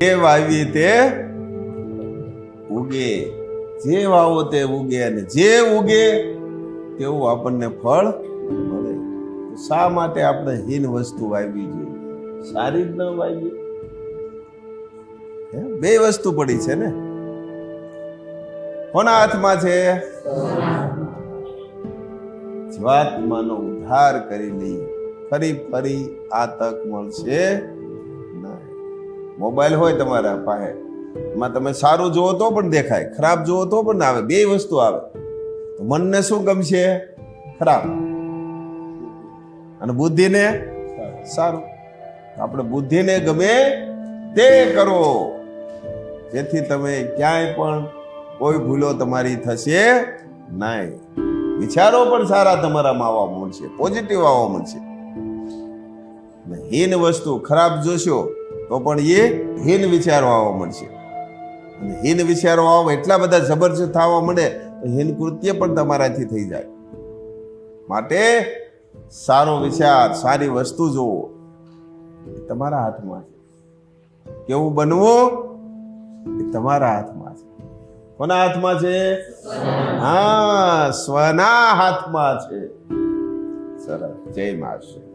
જે વાવી તે ઉગે, જે વાવો તે ઉગે, અને જે ઉગે તેવું આપણને ફળ મળે. શા માટે આપણે હીન વસ્તુ વાવવી જોઈએ? સારી જ ન વાવી. બે વસ્તુ પડી છે ને. કોના હાથમાં છે? જીવાત્માનો ઉદ્ધાર કરી લઈ, ફરી ફરી આ તક મળશે નહીં. મોબાઈલ હોય તમારા પાસે, એમાં તમે સારું જુઓ તો પણ દેખાય, ખરાબ જુઓ તો પણ આવે, બે વસ્તુ આવે. મનને શું ગમશે? ખરાબ. અને બુદ્ધિને સારું. આપણે બુદ્ધિને ગમે તે કરો, જેથી તમે ક્યાંય પણ કોઈ ભૂલો તમારી થશે નહીં. વિચારો પણ સારા તમારામાં આવવા મળશે, પોઝિટિવ આવવા મળશે. હીન વસ્તુ ખરાબ જોશો તો પણ એ હીન વિચારો આવવા મળશે. અને હીન વિચારો આવો એટલા બધા જબરજસ્ત આવવા મળે તો હીન કૃત્ય પણ તમારાથી થઈ જાય. માટે સારો વિચાર, સારી વસ્તુ જોવો, એ તમારા હાથમાં છે. કેવું બનવું એ તમારા હાથમાં છે. કોના હાથમાં છે? હા, સ્વના હાથમાં છે. સરસ. જય મહારાજ.